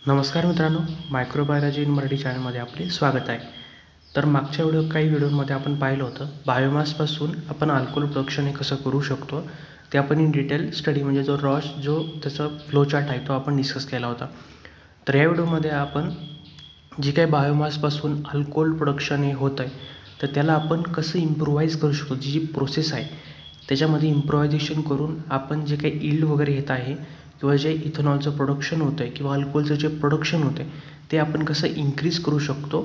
नमस्कार मित्रांनो, microbiology in Marathi चॅनलमध्ये आपले स्वागत आहे. तर मागच्या काही व्हिडिओमध्ये आपण पाहिलं होतं बायोमासपासून आपण अल्कोहोल प्रोडक्शन हे कसं करू शकतो ते आपण इन डिटेल स्टडी म्हणजे जो त्याचा फ्लो चार्ट आहे तो आपण डिस्कस केला होता. तर या व्हिडिओमध्ये आपण जी काही बायोमासपासून अल्कोहोल प्रोडक्शन हे होतं आहे तर त्याला आपण कसं इम्प्रूव्हाइज करू शकतो. जी प्रोसेस आहे त्याच्यामध्ये इम्प्रोव्हायझेशन करून आपण जे काही इल्ड वगैरे येत आहे किंवा जे इथेनॉलचं प्रोडक्शन होतं आहे किंवा अल्कोहोलचं जे प्रोडक्शन होतं आहे ते आपण कसं इन्क्रीज करू शकतो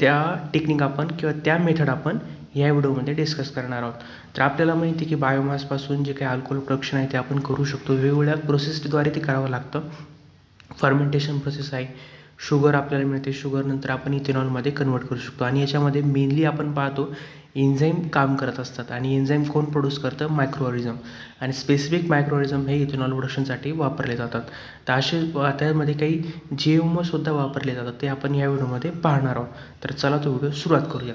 त्या टेक्निक आपण किंवा त्या मेथड आपण या व्हिडिओमध्ये डिस्कस करणार आहोत. तर आपल्याला माहिती आहे की बायोमासपासून जे काही अल्कोहोल प्रोडक्शन आहे ते आपण करू शकतो. वेगवेगळ्या प्रोसेसद्वारे ते करावं लागतं. फर्मेंटेशन प्रोसेस आहे, शुगर आपल्याला मिळते, शुगरनंतर आपण इथेनॉलमध्ये कन्वर्ट करू शकतो आणि याच्यामध्ये मेनली आपण पाहतो एन्झाईम काम करत असतात आणि एन्झाईम कोण प्रोड्यूस करतं? मायक्रोऑर्गॅनिझम. आणि स्पेसिफिक मायक्रोऑर्गॅनिझम हे इथेनॉल प्रोडक्शनसाठी वापरले जातात. तर असे त्यामध्ये काही जीवमसुद्धा वापरले जातात ते आपण या व्हिडिओमध्ये पाहणार आहोत. तर चला तो व्हिडिओ सुरुवात करूया.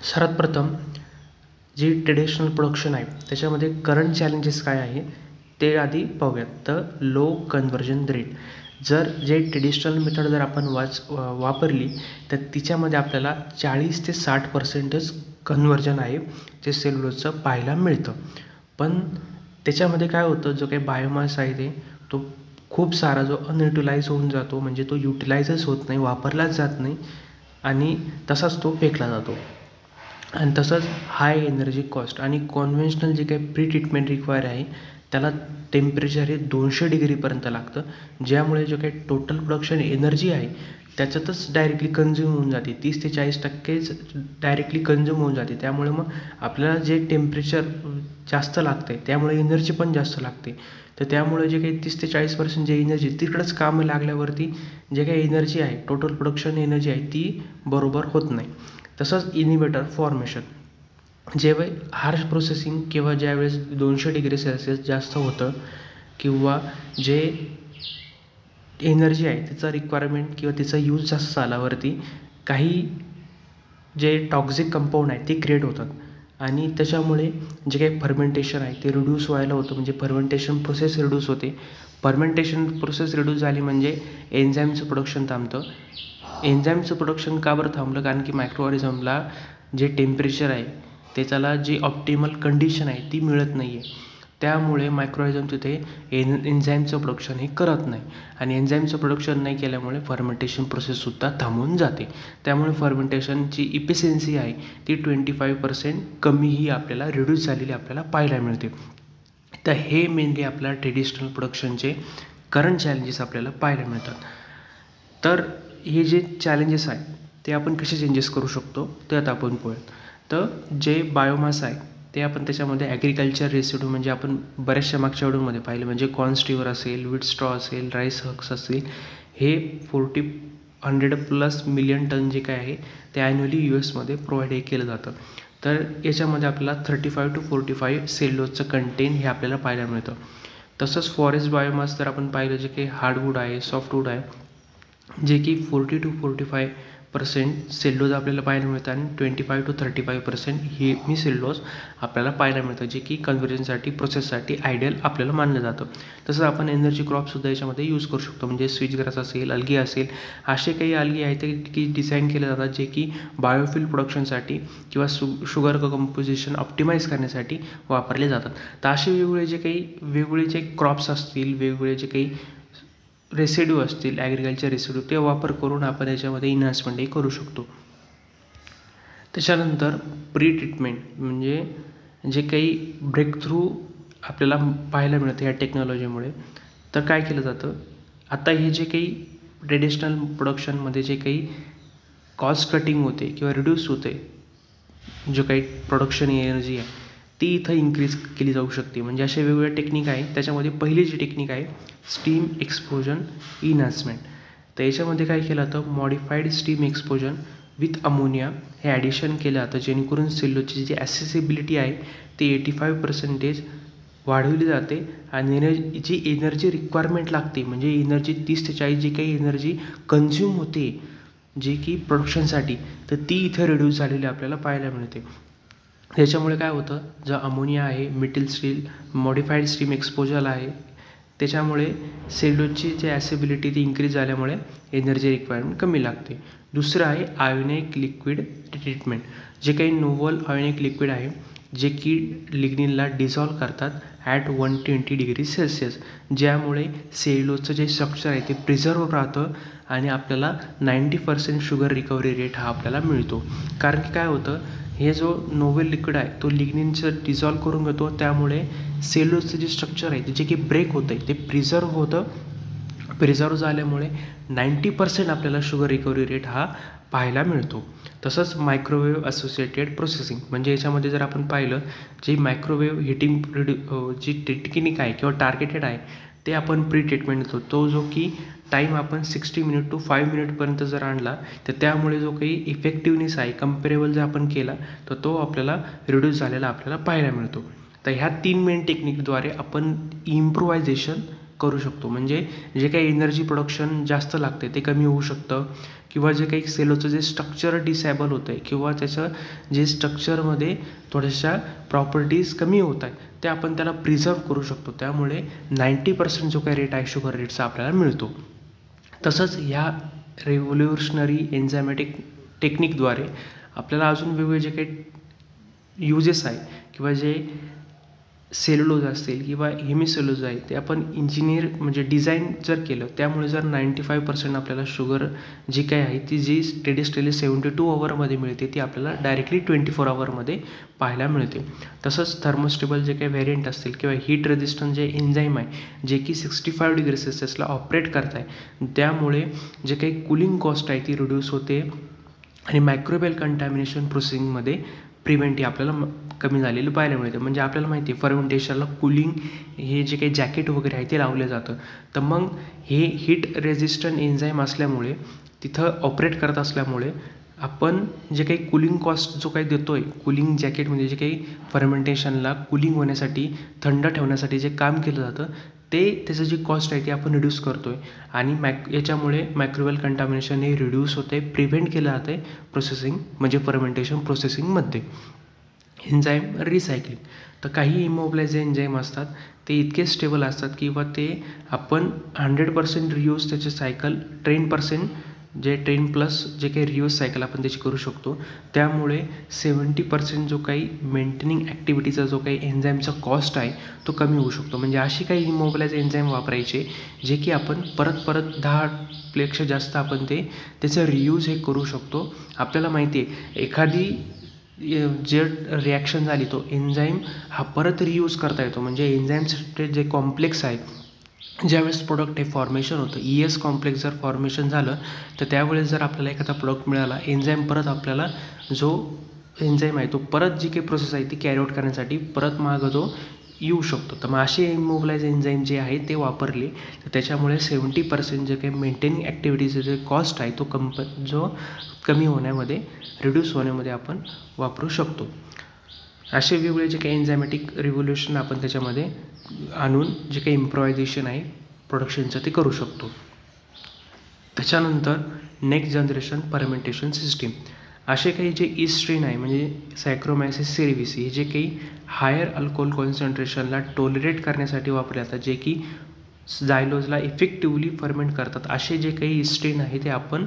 सर्वात प्रथम जी ट्रेडिशनल प्रोडक्शन आहे त्याच्यामध्ये करंट चॅलेंजेस काय आहे ते आधी पाहूयात. तर लो कन्व्हर्जन रेट. जर जे ट्रेडिशनल मेथड जर आपण वापरली तर तिच्यामध्ये आपल्याला 40 ते 60% कन्व्हर्जन आहे ते सेल्युलोजचं पाहायला मिळतं. पण त्याच्यामध्ये काय होतं, जो काही बायोमास आहे तो खूप सारा जो अनयुटिलाइज होऊन जातो, म्हणजे तो युटिलाइजच होत नाही, वापरलाच जात नाही आणि तसाच तो फेकला जातो. आणि तसंच हाय एनर्जी कॉस्ट आणि कॉन्व्हेन्शनल जे काही प्री ट्रीटमेंट रिक्वायर आहे त्याला टेम्परेचर हे 200 डिग्रीपर्यंत लागतं, ज्यामुळे जो काही टोटल प्रोडक्शन एनर्जी आहे त्याच्यातच डायरेक्टली कन्झ्यूम होऊन जाते. 30 ते 40% डायरेक्टली कन्झ्यूम होऊन जाते. त्यामुळे मग आपल्याला जे टेम्परेचर जास्त लागतं आहे त्यामुळे एनर्जी पण जास्त लागते. तर त्यामुळे जे काही 30 ते 40% जे एनर्जी तिकडंच कामं लागल्यावरती जे काही एनर्जी आहे, टोटल प्रोडक्शन एनर्जी आहे ती बरोबर होत नाही. तसंच इनिबिटर फॉर्मेशन. जेव्हा हार्श प्रोसेसिंग किंवा ज्यावेळेस 200 डिग्री सेल्सिअस जास्त होतं किंवा जे एनर्जी आहे त्याचा रिक्वायरमेंट किंवा तिचा यूज जास्त झाल्यावरती काही जे टॉक्झिक कंपाऊंड आहे ते क्रिएट होतात आणि त्याच्यामुळे जे काही फर्मेंटेशन आहे ते रिड्यूस व्हायला होतं, म्हणजे फर्मेंटेशन प्रोसेस रिड्यूस होते. फर्मेंटेशन प्रोसेस रिड्यूस झाली म्हणजे एन्झाईमचं प्रोडक्शन थांबतं. एन्झाईमचं प्रोडक्शन का बरं थांबलं? कारण की मायक्रोऑर्गॅनिझमला जे टेम्परेचर आहे त्याच्याला जी ऑप्टिमल कंडिशन आहे ती मिळत नाही आहे. त्यामुळे मायक्रोऑर्गॅनिझम तिथे एन्झाईमचं प्रोडक्शन हे करत नाही आणि एन्झाईमचं प्रोडक्शन नाही केल्यामुळे फर्मेंटेशन प्रोसेससुद्धा थांबून जाते. त्यामुळे फर्मेंटेशनची इफिशियन्सी आहे ती 25% कमीही आपल्याला रिड्यूस झालेली आपल्याला पाहायला मिळते. तर हे मेनली आपल्या ट्रेडिशनल प्रोडक्शनचे करंट चॅलेंजेस आपल्याला पाहायला मिळतात. तर हे जे चॅलेंजेस आहेत ते आपण कसे चेंजेस करू शकतो ते आता आपण पाहूयात. तर जे बायोमास आहे ते आपण त्याच्यामध्ये ॲग्रिकल्चर रेसिड्यू म्हणजे आपण बऱ्याचशा मागच्या व्हिडिओमध्ये पाहिलं, म्हणजे कॉर्नस्टिवर असेल, व्हीट स्ट्रॉ असेल, राईस हक्स असेल, हे 100+ मिलियन टन जे काय आहे ते ॲन्युअली US प्रोव्हाइड हे केलं जातं. तर याच्यामध्ये आपल्याला 35 to 45 सेल्युलोजचं कंटेंट हे आपल्याला पाहायला मिळतं. तसंच फॉरेस्ट बायोमास जर आपण पाहिलं जे काही हार्डवूड आहे, सॉफ्टवूड आहे, जे की 40 to 45% सेल्युलोज आपल्याला पाहायला मिळतं आणि 25 to 35% हेमी सेल्युलोज आपल्याला पाहायला मिळतं, जे की कन्व्हर्जनसाठी प्रोसेससाठी आयडियल आपल्याला मानलं जातं. तसंच आपण एनर्जी क्रॉपसुद्धा याच्यामध्ये यूज करू शकतो, म्हणजे स्विच ग्रास असेल, अल्गी असेल, असे काही अल्गी आहेत ते की डिझाईन केले जातात जे की बायोफ्युल प्रोडक्शनसाठी किंवा शुगर कंपोजिशन ऑप्टिमाइज करण्यासाठी वापरले जातात. तर असे वेगवेगळे जे क्रॉप्स असतील, वेगवेगळे जे काही रेसिड्यू असतील, ॲग्रिकल्चर रेसिड्यू, ते वापर करून आपण याच्यामध्ये इन्हान्समेंटही करू शकतो. त्याच्यानंतर प्री ट्रीटमेंट म्हणजे जे काही ब्रेक थ्रू आपल्याला पाहायला मिळतं या टेक्नॉलॉजीमुळे. तर काय केलं जातं, आता हे जे काही ट्रेडिशनल प्रोडक्शनमध्ये जे काही कॉस्ट कटिंग होते किंवा रिड्यूस होते, जो काही प्रोडक्शन एनर्जी आहे ती इथं इन्क्रीज केली जाऊ शकते. म्हणजे अशा वेगवेगळ्या टेक्निक आहेत. त्याच्यामध्ये पहिली जी टेक्निक आहे स्टीम एक्सपोजन इन्हान्समेंट. तर याच्यामध्ये काय केलं जातं, मॉडिफाईड स्टीम एक्सपोजन विथ अमोनिया हे ॲडिशन केलं जातं, जेणेकरून सेल्युलोजची जी ॲसेसिबिलिटी आहे ती 85% वाढवली जाते आणि जी एनर्जी रिक्वायरमेंट लागते, म्हणजे एनर्जी 30 ते 40 जी काही एनर्जी कन्झ्यूम होते जे की प्रोडक्शनसाठी, तर ती इथे रिड्यूस झालेली आपल्याला पाहायला मिळते. त्याच्यामुळे काय होतं, जो अमोनिया आहे, methyl steel modified steam exposure आहे, त्याच्यामुळे सेल्युलोजची जे ॲसिबिलिटी ती इन्क्रीज झाल्यामुळे एनर्जी रिक्वायरमेंट कमी लागते. दुसरं आहे आयोनिक लिक्विड ट्रीटमेंट. जे काही नोव्हल आयोनिक लिक्विड आहे जे की लिग्निनला डिझॉल्व करतात ॲट 120 डिग्री सेल्सिअस, ज्यामुळे सेल्युलोजचं जे स्ट्रक्चर आहे ते प्रिझर्व्ह राहतं आणि आपल्याला 90% शुगर रिकव्हरी रेट हा आपल्याला मिळतो. कारण की काय होतं, हे जो नोव्हल लिक्विड आहे तो लिग्निनचं डिझॉल्व करून घेतो, त्यामुळे सेल्युलोजचं जे स्ट्रक्चर आहे जे की ब्रेक होतं आहे ते प्रिझर्व्ह होतं. प्रिझर्व्ह झाल्यामुळे 90% आपल्याला शुगर रिकव्हरी रेट हा पाहायला मिळतो. तसंच मायक्रोवेव्ह असोसिएटेड प्रोसेसिंग, म्हणजे याच्यामध्ये जर आपण पाहिलं जी मायक्रोवेव्ह हिटिंग जी टेक्निक आहे किंवा टार्गेटेड आहे ते आपण प्री ट्रीटमेंट देतो. तो जो की टाईम आपण 60 मिनिट टू 5 मिनिटपर्यंत जर आणला तर त्यामुळे जो काही इफेक्टिव्हनेस आहे कंपेरेबल जर आपण केला तर तो आपल्याला रिड्यूस झालेला आपल्याला पाहायला मिळतो. तर ह्या 3 मेन टेक्निकद्वारे आपण इम्प्रोव्हायझेशन करू शकतो. म्हणजे जे काही एनर्जी प्रोडक्शन जास्त लागते ते कमी होऊ शकतं, किंवा जे काही सेलोचं जे स्ट्रक्चर डिसॅबल होतं आहे किंवा त्याचं जे स्ट्रक्चरमध्ये थोड्याशा प्रॉपर्टीज कमी होत आहेत ते आपण त्याला प्रिझर्व करू शकतो. त्यामुळे 90% जो काही रेट आहे शुगर रेटचा आपल्याला मिळतो. तसंच ह्या रेव्होल्युशनरी एन्झायमॅटिक टेक्निकद्वारे आपल्याला अजून वेगवेगळे जे काही युजेस आहे किंवा जे सेल्युलोज असतील किंवा हेमिसेल्युलोज आहे ते आपण इंजिनियर म्हणजे डिझाईन जर केलं, त्यामुळे जर 95% आपल्याला शुगर जी काय आहे ती जी स्टेडी स्टेटली 72 आवरमध्ये मिळते ती आपल्याला डायरेक्टली 24 आवरमध्ये पाहायला मिळते. तसंच थर्मोस्टेबल जे काही व्हेरियंट असतील किंवा हीट रेझिस्टंट जे एन्झाईम आहे जे की 65 डिग्री सेल्सिअसला ऑपरेट करत आहे, त्यामुळे जे काही कूलिंग कॉस्ट आहे ती रिड्यूस होते आणि मायक्रोबियल कंटॅमिनेशन प्रोसेसिंगमध्ये प्रिव्हेंट ही आपल्याला कमी झालेली पाहायला मिळते. म्हणजे आपल्याला माहिती आहे फर्मेंटेशनला कूलिंग हे जे काही जॅकेट वगैरे आहे ते लावलं जातं. तर मग हे हीट रेझिस्टंट एन्झाईम असल्यामुळे तिथं ऑपरेट करत असल्यामुळे आपण जे काही कूलिंग कॉस्ट जो काही देतो आहे, कूलिंग जॅकेट म्हणजे जे काही फर्मेंटेशनला कूलिंग होण्यासाठी थंड ठेवण्यासाठी जे काम केलं जातं ते त्याचं जी कॉस्ट आहे ती आपण रिड्यूस करतो आहे आणि याच्यामुळे मायक्रोबियल कंटॅमिनेशन हे रिड्यूस होते, प्रिव्हेंट केलं जातं आहे प्रोसेसिंग म्हणजे फर्मेंटेशन प्रोसेसिंगमध्ये. एन्झाईम रिसायकलिंग, तर काही इमोबिलाइज एन्झाईम असतात ते इतके स्टेबल असतात किंवा ते आपण 100% रियूज त्याचे सायकल 10% जे 10+ जे काही रियूज सायकल आपण त्याची करू शकतो. त्यामुळे 70% जो काही मेंटेनिंग ॲक्टिव्हिटीचा जो काही एन्झाईमचा कॉस्ट आहे तो कमी होऊ शकतो. म्हणजे अशी काही इमोबिलाइज एन्झाईम वापरायचे जे की आपण परत 10पेक्षा जास्त आपण त्याचं रियूज हे करू शकतो. आपल्याला माहिती आहे एखादी जे रिॲक्शन झाली तो एन्झाईम हा परत रियूज करता येतो. म्हणजे एन्झाईमचे जे कॉम्प्लेक्स आहे ज्यावेळेस प्रोडक्ट हे फॉर्मेशन होतं, ES कॉम्प्लेक्स जर फॉर्मेशन झालं तर त्यावेळेस जर आपल्याला एखादा प्रोडक्ट मिळाला, एन्झाईम परत आपल्याला जो एन्झाईम आहे तो परत जी काही प्रोसेस आहे ती कॅरी आउट करण्यासाठी परत मागं तो येऊ शकतो. तर मग असे इमोबिलाइज एन्झाईम जे आहे ते वापरले तर त्याच्यामुळे 70% जे काही मेंटेनिंग ॲक्टिव्हिटीचा जे कॉस्ट आहे तो जो कमी होण्यामध्ये रिड्यूस होण्यामध्ये आपण वापरू शकतो. असे वेगवेगळे जे काही एन्झायमॅटिक रिव्होल्युशन आपण त्याच्यामध्ये आणून जे काही इम्प्रोव्हायझेशन आहे प्रोडक्शनचं ते करू शकतो. त्याच्यानंतर नेक्स्ट जनरेशन फर्मेंटेशन सिस्टीम, असे काही जे ईस्ट स्ट्रेन आहे म्हणजे सॅक्रोमायसिस सेरेविसी हे जे काही हायर अल्कोहोल कॉन्सन्ट्रेशनला टॉलरेट करण्यासाठी वापरले जातात, जे की झायलोजला इफेक्टिव्हली फर्मेंट करतात, असे जे काही स्ट्रेन आहे ते आपण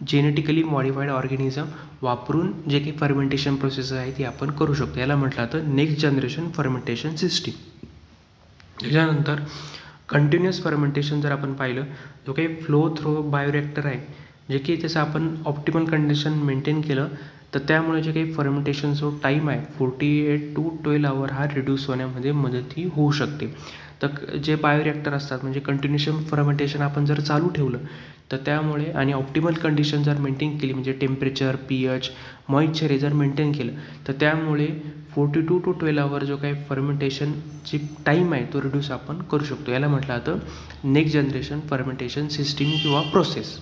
जेनेटिकली मॉडिफाईड ऑर्गॅनिझम वापरून जे काही फर्मेंटेशन प्रोसेस आहे ती आपण करू शकतो. याला म्हटलं तर नेक्स्ट जनरेशन फर्मेंटेशन सिस्टीम. त्याच्यानंतर कंटिन्युअस फर्मेंटेशन जर आपण पाहिलं, जो काही फ्लो थ्रो बायोरिॲक्टर आहे जे की त्याचं आपण ऑप्टिमल कंडिशन मेंटेन केलं तर त्यामुळे जे काही फर्मेंटेशन जो टाईम आहे 48 to 12 आवर हा रिड्यूस होण्यामध्ये मदती होऊ शकते. तर जे बायोरिॲक्टर असतात म्हणजे कंटिन्युएशन फर्मेंटेशन आपण जर चालू ठेवलं तर त्यामुळे आणि ऑप्टिमल कंडिशन जर मेंटेन केली म्हणजे टेम्परेचर, pH, मॉइश्चर जर मेंटेन केलं तर त्यामुळे 42 to 12 आवर जो काही फर्मेंटेशनची टाईम आहे तो रिड्यूस आपण करू शकतो. याला म्हटलं जातं नेक्स्ट जनरेशन फर्मेंटेशन सिस्टीम किंवा प्रोसेस.